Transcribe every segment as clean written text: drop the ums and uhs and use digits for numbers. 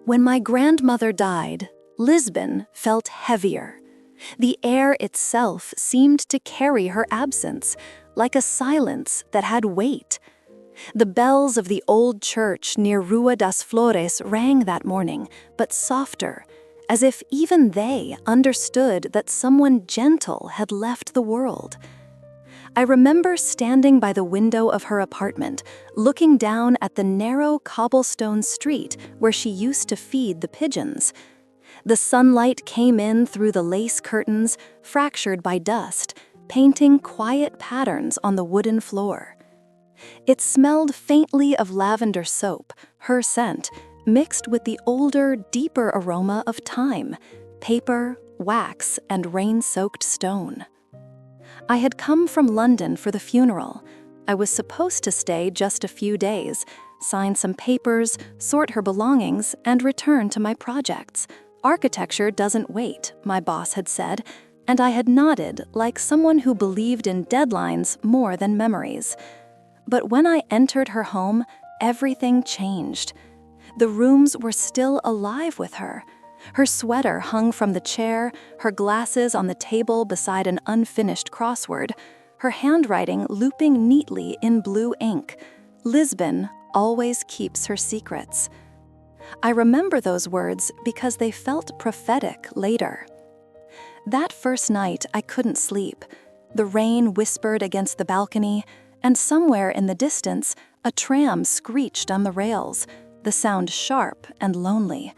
When my grandmother died, Lisbon felt heavier. The air itself seemed to carry her absence, like a silence that had weight. The bells of the old church near Rua das Flores rang that morning, but softer, as if even they understood that someone gentle had left the world. I remember standing by the window of her apartment, looking down at the narrow cobblestone street where she used to feed the pigeons. The sunlight came in through the lace curtains, fractured by dust, painting quiet patterns on the wooden floor. It smelled faintly of lavender soap, her scent, mixed with the older, deeper aroma of time, paper, wax, and rain-soaked stone. I had come from London for the funeral. I was supposed to stay just a few days, sign some papers, sort her belongings, and return to my projects. Architecture doesn't wait, my boss had said, and I had nodded like someone who believed in deadlines more than memories. But when I entered her home, everything changed. The rooms were still alive with her. Her sweater hung from the chair, her glasses on the table beside an unfinished crossword, her handwriting looping neatly in blue ink. Lisbon always keeps her secrets. I remember those words because they felt prophetic later. That first night, I couldn't sleep. The rain whispered against the balcony, and somewhere in the distance, a tram screeched on the rails, the sound sharp and lonely.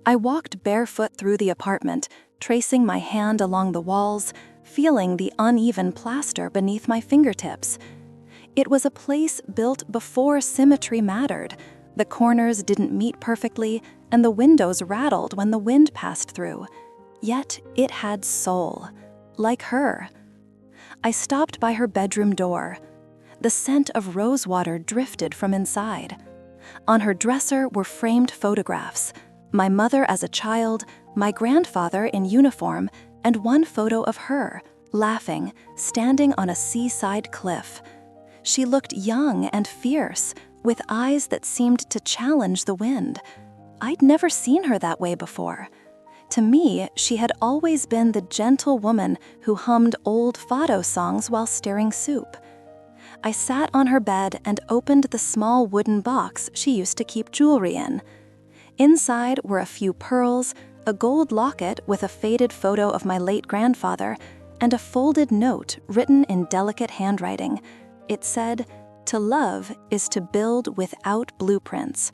I walked barefoot through the apartment, tracing my hand along the walls, feeling the uneven plaster beneath my fingertips. It was a place built before symmetry mattered. The corners didn't meet perfectly, and the windows rattled when the wind passed through. Yet it had soul, like her. I stopped by her bedroom door. The scent of rosewater drifted from inside. On her dresser were framed photographs. My mother as a child, my grandfather in uniform, and one photo of her, laughing, standing on a seaside cliff. She looked young and fierce, with eyes that seemed to challenge the wind. I'd never seen her that way before. To me, she had always been the gentle woman who hummed old fado songs while stirring soup. I sat on her bed and opened the small wooden box she used to keep jewelry in. Inside were a few pearls, a gold locket with a faded photo of my late grandfather, and a folded note written in delicate handwriting. It said, "To love is to build without blueprints."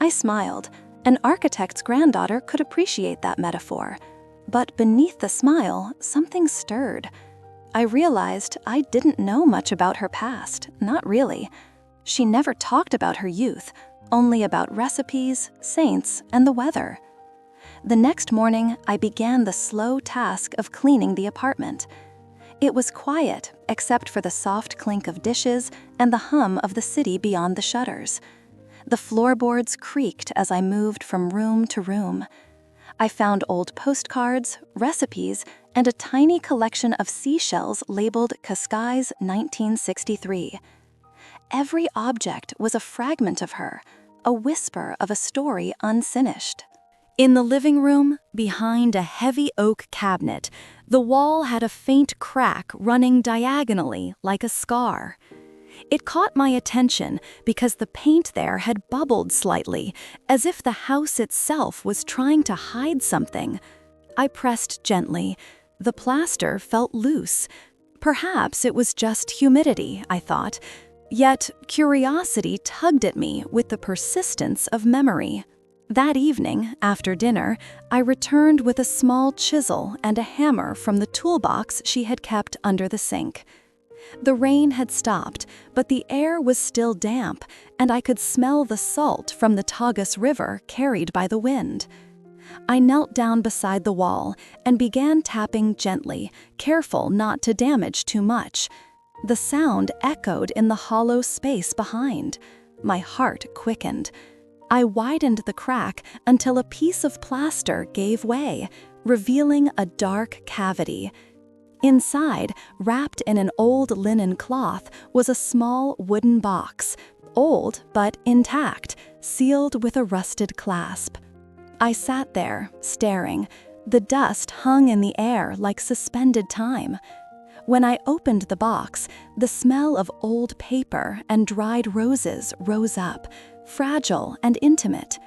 I smiled. An architect's granddaughter could appreciate that metaphor. But beneath the smile, something stirred. I realized I didn't know much about her past, not really. She never talked about her youth, only about recipes, saints, and the weather. The next morning, I began the slow task of cleaning the apartment. It was quiet, except for the soft clink of dishes and the hum of the city beyond the shutters. The floorboards creaked as I moved from room to room. I found old postcards, recipes, and a tiny collection of seashells labeled Cascais 1963. Every object was a fragment of her, a whisper of a story unfinished. In the living room, behind a heavy oak cabinet, the wall had a faint crack running diagonally like a scar. It caught my attention because the paint there had bubbled slightly, as if the house itself was trying to hide something. I pressed gently. The plaster felt loose. Perhaps it was just humidity, I thought. Yet curiosity tugged at me with the persistence of memory. That evening, after dinner, I returned with a small chisel and a hammer from the toolbox she had kept under the sink. The rain had stopped, but the air was still damp, and I could smell the salt from the Tagus River carried by the wind. I knelt down beside the wall and began tapping gently, careful not to damage too much. The sound echoed in the hollow space behind. My heart quickened. I widened the crack until a piece of plaster gave way, revealing a dark cavity. Inside, wrapped in an old linen cloth, was a small wooden box, old but intact, sealed with a rusted clasp. I sat there, staring. The dust hung in the air like suspended time. When I opened the box, the smell of old paper and dried roses rose up, fragile and intimate.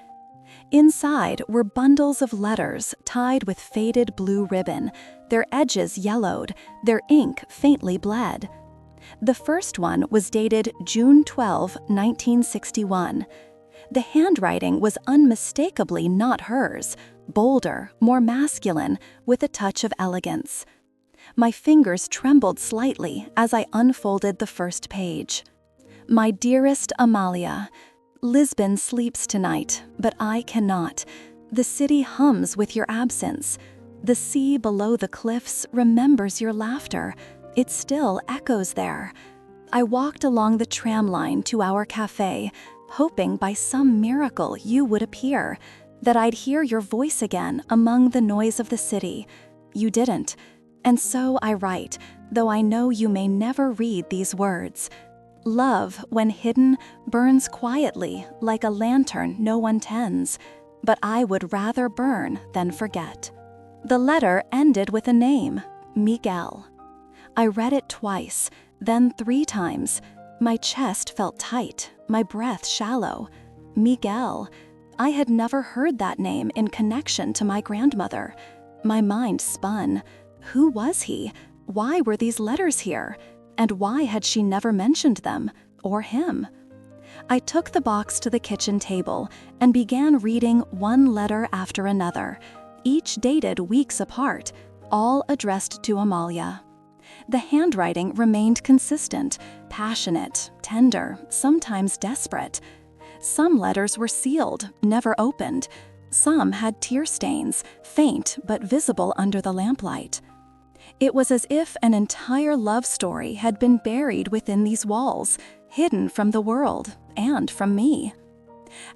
Inside were bundles of letters tied with faded blue ribbon, their edges yellowed, their ink faintly bled. The first one was dated June 12, 1961. The handwriting was unmistakably not hers, bolder, more masculine, with a touch of elegance. My fingers trembled slightly as I unfolded the first page. My dearest Amalia, Lisbon sleeps tonight, but I cannot. The city hums with your absence. The sea below the cliffs remembers your laughter. It still echoes there. I walked along the tram line to our cafe, hoping by some miracle you would appear, that I'd hear your voice again among the noise of the city. You didn't. And so I write, though I know you may never read these words. Love, when hidden, burns quietly like a lantern no one tends, but I would rather burn than forget. The letter ended with a name, Miguel. I read it twice, then 3 times. My chest felt tight, my breath shallow. Miguel. I had never heard that name in connection to my grandmother. My mind spun. Who was he? Why were these letters here? And why had she never mentioned them, or him? I took the box to the kitchen table and began reading one letter after another, each dated weeks apart, all addressed to Amalia. The handwriting remained consistent, passionate, tender, sometimes desperate. Some letters were sealed, never opened. Some had tear stains, faint but visible under the lamplight. It was as if an entire love story had been buried within these walls, hidden from the world and from me.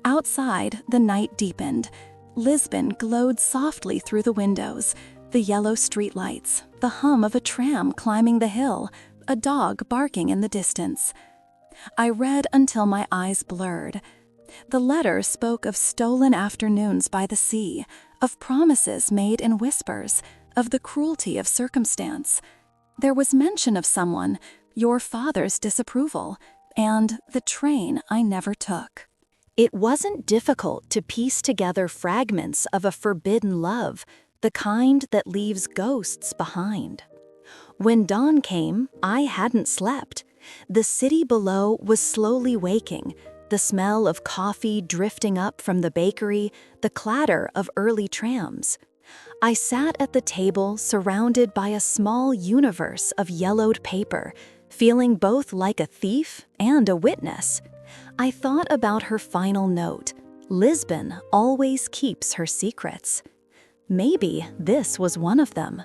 Outside, the night deepened. Lisbon glowed softly through the windows, the yellow streetlights, the hum of a tram climbing the hill, a dog barking in the distance. I read until my eyes blurred. The letter spoke of stolen afternoons by the sea, of promises made in whispers, of the cruelty of circumstance. There was mention of someone, your father's disapproval, and the train I never took. It wasn't difficult to piece together fragments of a forbidden love, the kind that leaves ghosts behind. When dawn came, I hadn't slept. The city below was slowly waking, the smell of coffee drifting up from the bakery, the clatter of early trams. I sat at the table surrounded by a small universe of yellowed paper, feeling both like a thief and a witness. I thought about her final note, Lisbon always keeps her secrets. Maybe this was one of them.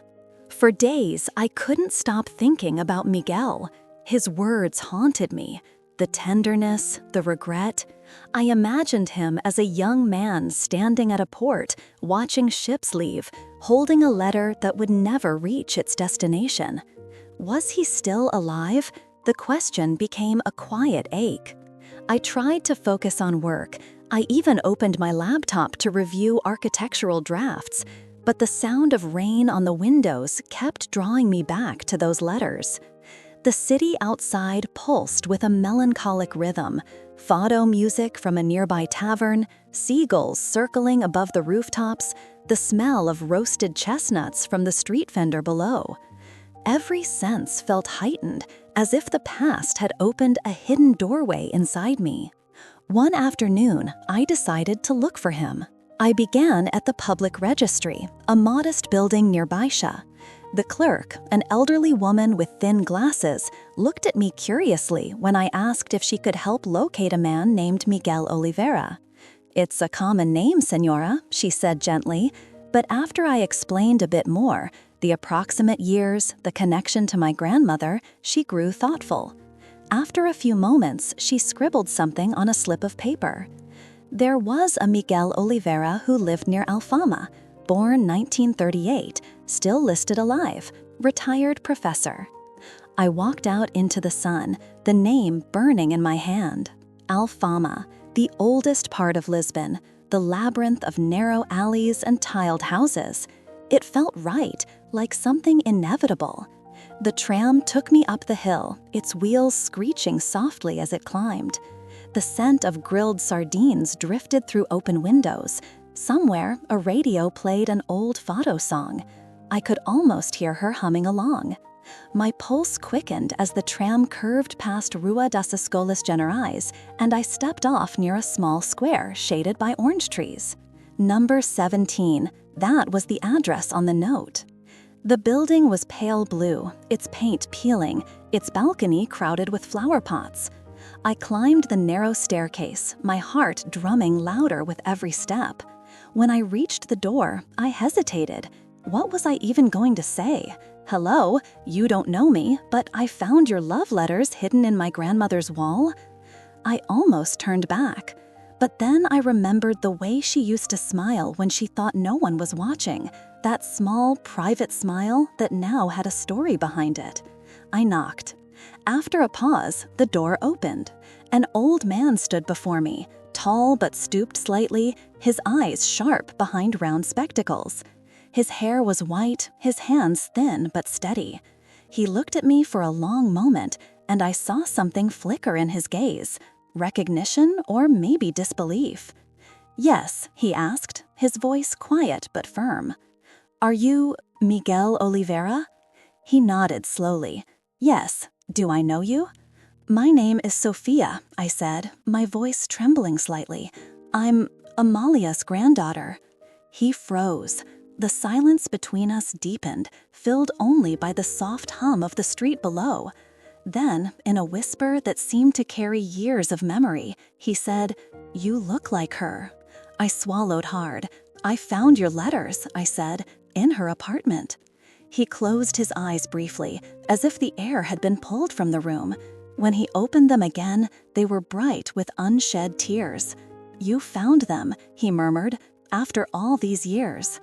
For days, I couldn't stop thinking about Miguel. His words haunted me. The tenderness, the regret. I imagined him as a young man standing at a port, watching ships leave, holding a letter that would never reach its destination. Was he still alive? The question became a quiet ache. I tried to focus on work. I even opened my laptop to review architectural drafts, but the sound of rain on the windows kept drawing me back to those letters. The city outside pulsed with a melancholic rhythm, fado music from a nearby tavern, seagulls circling above the rooftops, the smell of roasted chestnuts from the street vendor below. Every sense felt heightened, as if the past had opened a hidden doorway inside me. One afternoon, I decided to look for him. I began at the public registry, a modest building near Baisha. The clerk, an elderly woman with thin glasses, looked at me curiously when I asked if she could help locate a man named Miguel Oliveira. "It's a common name, senora," she said gently, but after I explained a bit more, the approximate years, the connection to my grandmother, she grew thoughtful. After a few moments, she scribbled something on a slip of paper. There was a Miguel Oliveira who lived near Alfama, born 1938, still listed alive, retired professor. I walked out into the sun, the name burning in my hand. Alfama, the oldest part of Lisbon, the labyrinth of narrow alleys and tiled houses. It felt right, like something inevitable. The tram took me up the hill, its wheels screeching softly as it climbed. The scent of grilled sardines drifted through open windows. Somewhere, a radio played an old Fado song. I could almost hear her humming along. My pulse quickened as the tram curved past Rua das Escolas Generais, and I stepped off near a small square shaded by orange trees. Number 17, that was the address on the note. The building was pale blue, its paint peeling, its balcony crowded with flower pots. I climbed the narrow staircase, my heart drumming louder with every step. When I reached the door, I hesitated. What was I even going to say? Hello, you don't know me, but I found your love letters hidden in my grandmother's wall. I almost turned back. But then I remembered the way she used to smile when she thought no one was watching. That small, private smile that now had a story behind it. I knocked. After a pause, the door opened. An old man stood before me, tall but stooped slightly, his eyes sharp behind round spectacles. His hair was white, his hands thin but steady. He looked at me for a long moment, and I saw something flicker in his gaze. Recognition or maybe disbelief. "Yes," he asked, his voice quiet but firm. "Are you Miguel Oliveira?" He nodded slowly. "Yes. Do I know you?" "My name is Sofia," I said, my voice trembling slightly. "I'm Amalia's granddaughter." He froze. The silence between us deepened, filled only by the soft hum of the street below. Then, in a whisper that seemed to carry years of memory, he said, "You look like her." I swallowed hard. "I found your letters," I said, "in her apartment." He closed his eyes briefly, as if the air had been pulled from the room. When he opened them again, they were bright with unshed tears. "You found them," he murmured, "after all these years."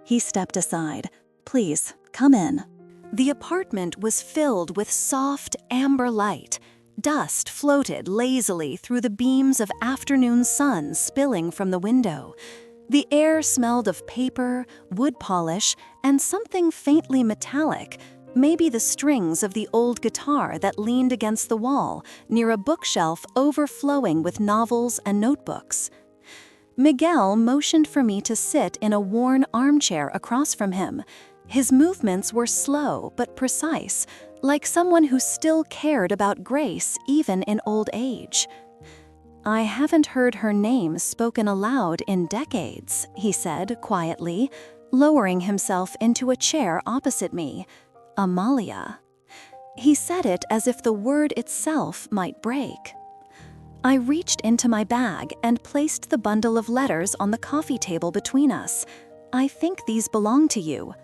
He stepped aside. "Please, come in." The apartment was filled with soft, amber light. Dust floated lazily through the beams of afternoon sun spilling from the window. The air smelled of paper, wood polish, and something faintly metallic, maybe the strings of the old guitar that leaned against the wall near a bookshelf overflowing with novels and notebooks. Miguel motioned for me to sit in a worn armchair across from him. His movements were slow but precise, like someone who still cared about grace even in old age. "I haven't heard her name spoken aloud in decades," he said quietly, lowering himself into a chair opposite me. "Amalia." He said it as if the word itself might break. I reached into my bag and placed the bundle of letters on the coffee table between us. "I think these belong to you."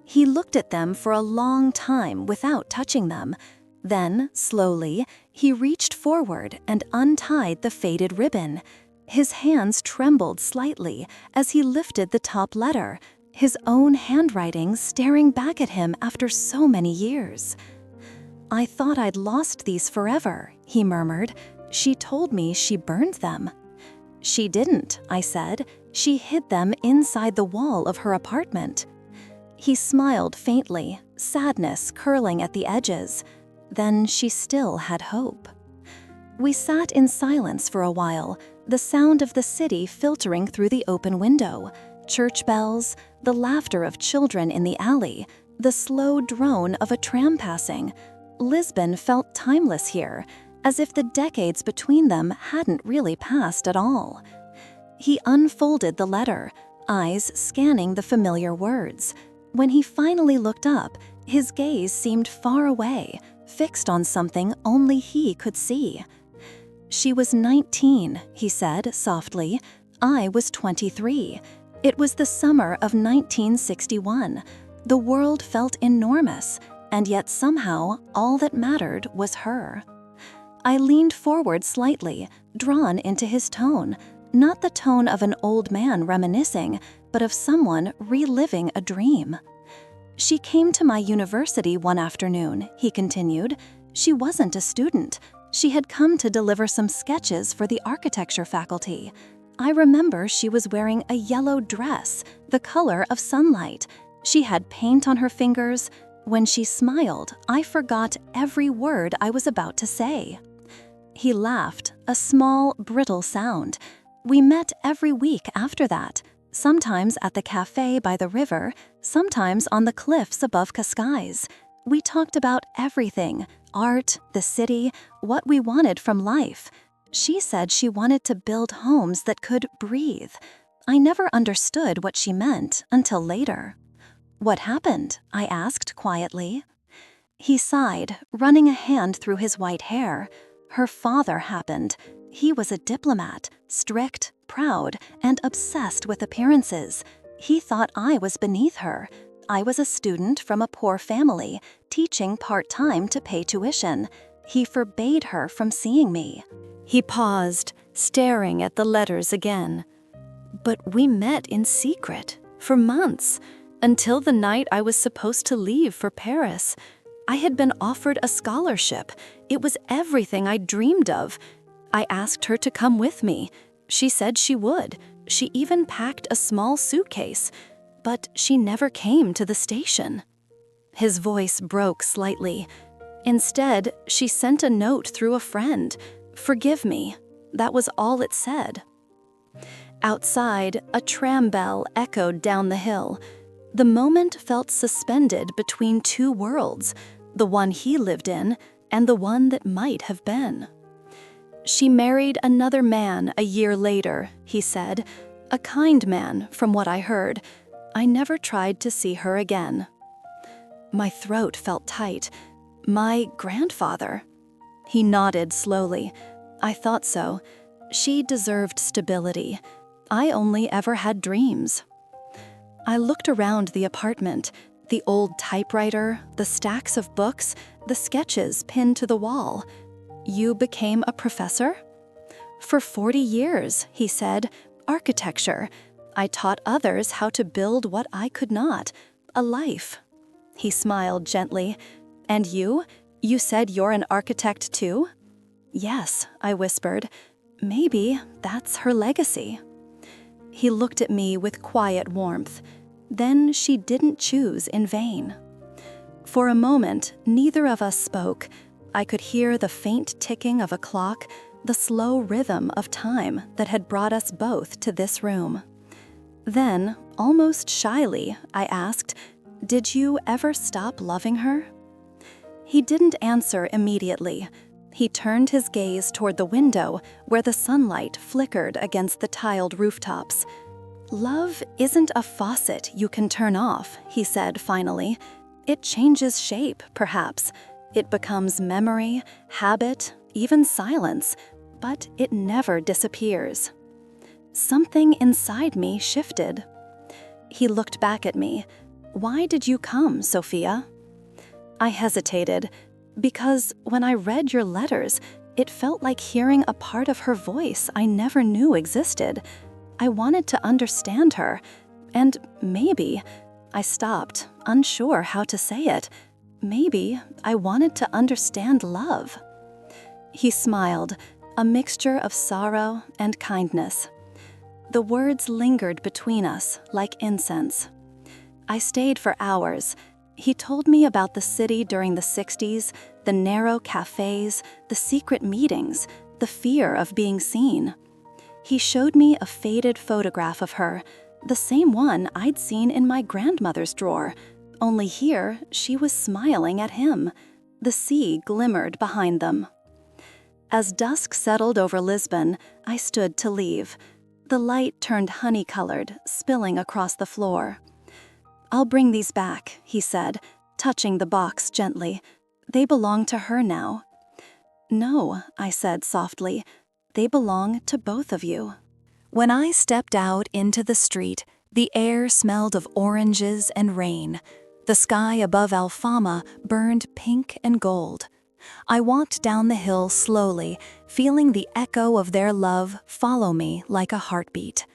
He looked at them for a long time without touching them. Then, slowly, he reached forward and untied the faded ribbon. His hands trembled slightly as he lifted the top letter, his own handwriting staring back at him after so many years. "I thought I'd lost these forever," he murmured. "She told me she burned them." "She didn't," I said. "She hid them inside the wall of her apartment." He smiled faintly, sadness curling at the edges. Then she still had hope. We sat in silence for a while, the sound of the city filtering through the open window, church bells, the laughter of children in the alley, the slow drone of a tram passing. Lisbon felt timeless here, as if the decades between them hadn't really passed at all. He unfolded the letter, eyes scanning the familiar words. When he finally looked up, his gaze seemed far away, fixed on something only he could see. "She was 19, he said softly. "I was 23. It was the summer of 1961. The world felt enormous, and yet somehow all that mattered was her." I leaned forward slightly, drawn into his tone, not the tone of an old man reminiscing, but of someone reliving a dream. "She came to my university one afternoon," he continued. "She wasn't a student. She had come to deliver some sketches for the architecture faculty. I remember she was wearing a yellow dress, the color of sunlight. She had paint on her fingers. When she smiled, I forgot every word I was about to say. He laughed, a small, brittle sound. We met every week after that, sometimes at the cafe by the river, sometimes on the cliffs above Cascais. We talked about everything, art, the city, what we wanted from life. She said she wanted to build homes that could breathe. I never understood what she meant until later. "What happened?" I asked quietly. He sighed, running a hand through his white hair. Her father happened. He was a diplomat, strict, proud, and obsessed with appearances. He thought I was beneath her. I was a student from a poor family, teaching part-time to pay tuition. He forbade her from seeing me. He paused, staring at the letters again. "But we met in secret, for months, until the night I was supposed to leave for Paris. I had been offered a scholarship. It was everything I dreamed of. I asked her to come with me. She said she would. She even packed a small suitcase. But she never came to the station." His voice broke slightly. "Instead, she sent a note through a friend. 'Forgive me.' That was all it said." Outside, a tram bell echoed down the hill. The moment felt suspended between two worlds, the one he lived in and the one that might have been. "She married another man a year later," he said. "A kind man, from what I heard. I never tried to see her again." My throat felt tight. "My grandfather?" He nodded slowly. "I thought so. She deserved stability. I only ever had dreams." I looked around the apartment, the old typewriter, the stacks of books, the sketches pinned to the wall. "You became a professor?" "For 40 years, he said. Architecture. I taught others how to build what I could not. A life." He smiled gently. "And you? You said you're an architect too?" "Yes," I whispered. "Maybe that's her legacy." He looked at me with quiet warmth. Then she didn't choose in vain. For a moment, neither of us spoke. I could hear the faint ticking of a clock, the slow rhythm of time that had brought us both to this room. Then, almost shyly, I asked, "Did you ever stop loving her?" He didn't answer immediately. He turned his gaze toward the window where the sunlight flickered against the tiled rooftops. "Love isn't a faucet you can turn off," he said finally. "It changes shape, perhaps. It becomes memory, habit, even silence, but it never disappears." Something inside me shifted. He looked back at me. "Why did you come, Sofia?" I hesitated. "Because when I read your letters, it felt like hearing a part of her voice I never knew existed. I wanted to understand her, and maybe," I stopped, unsure how to say it, "maybe I wanted to understand love." He smiled, a mixture of sorrow and kindness. The words lingered between us like incense. I stayed for hours. He told me about the city during the 60s, the narrow cafes, the secret meetings, the fear of being seen. He showed me a faded photograph of her, the same one I'd seen in my grandmother's drawer, only here she was smiling at him. The sea glimmered behind them. As dusk settled over Lisbon, I stood to leave. The light turned honey-colored, spilling across the floor. "I'll bring these back," he said, touching the box gently. "They belong to her now." "No," I said softly. "They belong to both of you." When I stepped out into the street, the air smelled of oranges and rain. The sky above Alfama burned pink and gold. I walked down the hill slowly, feeling the echo of their love follow me like a heartbeat.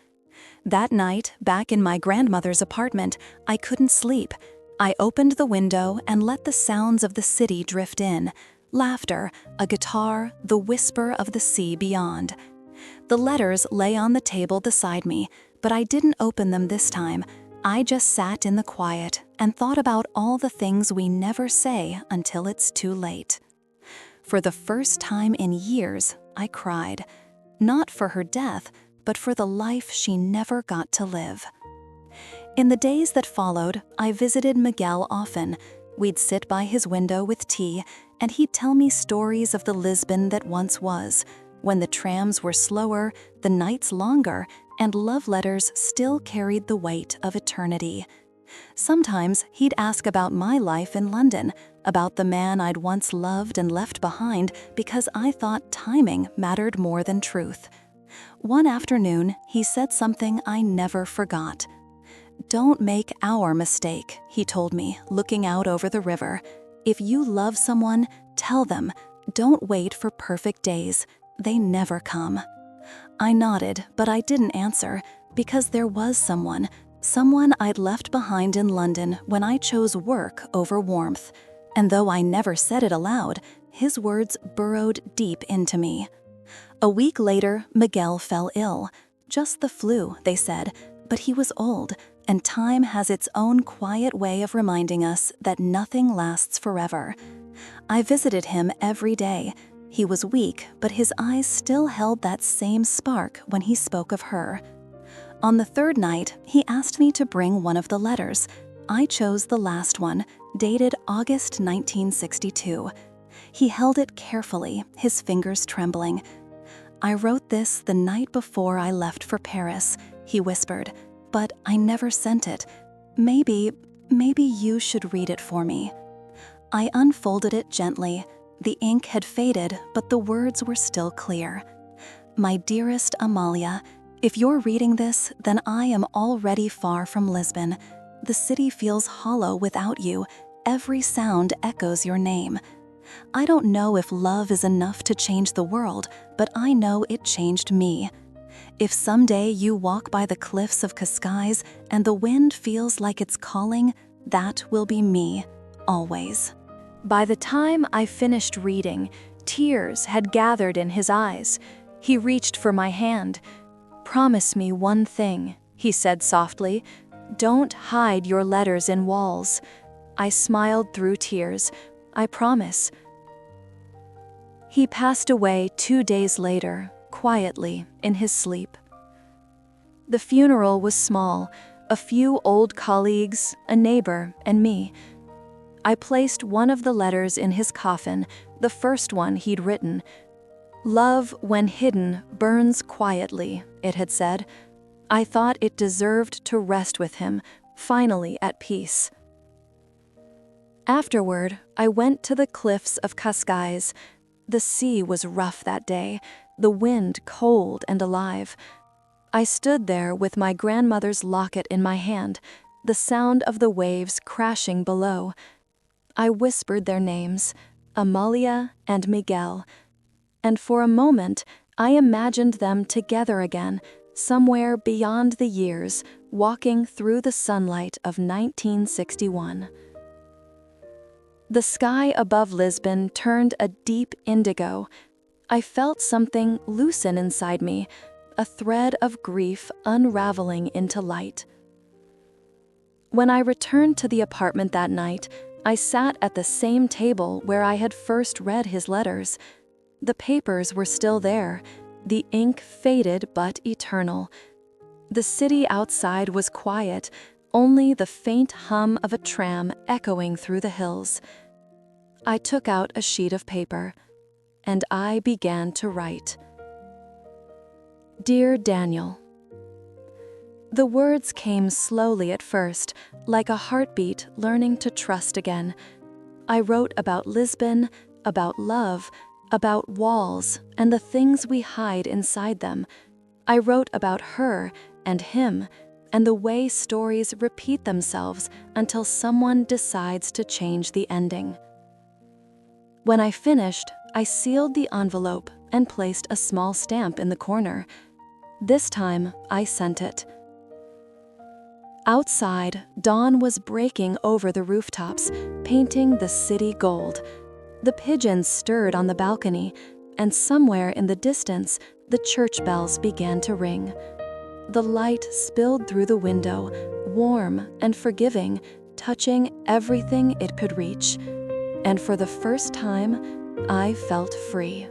That night, back in my grandmother's apartment, I couldn't sleep. I opened the window and let the sounds of the city drift in. laughter, a guitar, the whisper of the sea beyond. The letters lay on the table beside me, but I didn't open them this time. I just sat in the quiet and thought about all the things we never say until it's too late. For the first time in years, I cried. Not for her death, but for the life she never got to live. In the days that followed, I visited Miguel often. We'd sit by his window with tea, and he'd tell me stories of the Lisbon that once was, when the trams were slower, the nights longer, and love letters still carried the weight of eternity. Sometimes he'd ask about my life in London, about the man I'd once loved and left behind because I thought timing mattered more than truth. One afternoon, he said something I never forgot. "Don't make our mistake," he told me, looking out over the river. "If you love someone, tell them. Don't wait for perfect days. They never come." I nodded, but I didn't answer, because there was someone I'd left behind in London when I chose work over warmth. And though I never said it aloud, his words burrowed deep into me. A week later, Miguel fell ill. Just the flu, they said, but he was old, and time has its own quiet way of reminding us that nothing lasts forever. I visited him every day. He was weak, but his eyes still held that same spark when he spoke of her. On the third night, he asked me to bring one of the letters. I chose the last one, dated August 1962. He held it carefully, his fingers trembling. "I wrote this the night before I left for Paris," he whispered, "but I never sent it. Maybe you should read it for me." I unfolded it gently. The ink had faded, but the words were still clear. "My dearest Amalia, if you're reading this, then I am already far from Lisbon. The city feels hollow without you. Every sound echoes your name. I don't know if love is enough to change the world, but I know it changed me. If someday you walk by the cliffs of Cascais and the wind feels like it's calling, that will be me, always." By the time I finished reading, tears had gathered in his eyes. He reached for my hand. "Promise me one thing," he said softly. "Don't hide your letters in walls." I smiled through tears. "I promise." He passed away 2 days later, quietly, in his sleep. The funeral was small, a few old colleagues, a neighbor, and me. I placed one of the letters in his coffin, the first one he'd written. "Love, when hidden, burns quietly," it had said. I thought it deserved to rest with him, finally at peace. Afterward, I went to the cliffs of Cascais. The sea was rough that day, the wind cold and alive. I stood there with my grandmother's locket in my hand, the sound of the waves crashing below. I whispered their names, Amalia and Miguel, and for a moment I imagined them together again, somewhere beyond the years, walking through the sunlight of 1961. The sky above Lisbon turned a deep indigo. I felt something loosen inside me, a thread of grief unraveling into light. When I returned to the apartment that night, I sat at the same table where I had first read his letters. The papers were still there, the ink faded but eternal. The city outside was quiet, only the faint hum of a tram echoing through the hills. I took out a sheet of paper, and I began to write. Dear Daniel. The words came slowly at first, like a heartbeat learning to trust again. I wrote about Lisbon, about love, about walls and the things we hide inside them. I wrote about her and him, and the way stories repeat themselves until someone decides to change the ending. When I finished, I sealed the envelope and placed a small stamp in the corner. This time, I sent it. Outside, dawn was breaking over the rooftops, painting the city gold. The pigeons stirred on the balcony, and somewhere in the distance, the church bells began to ring. The light spilled through the window, warm and forgiving, touching everything it could reach. And for the first time, I felt free.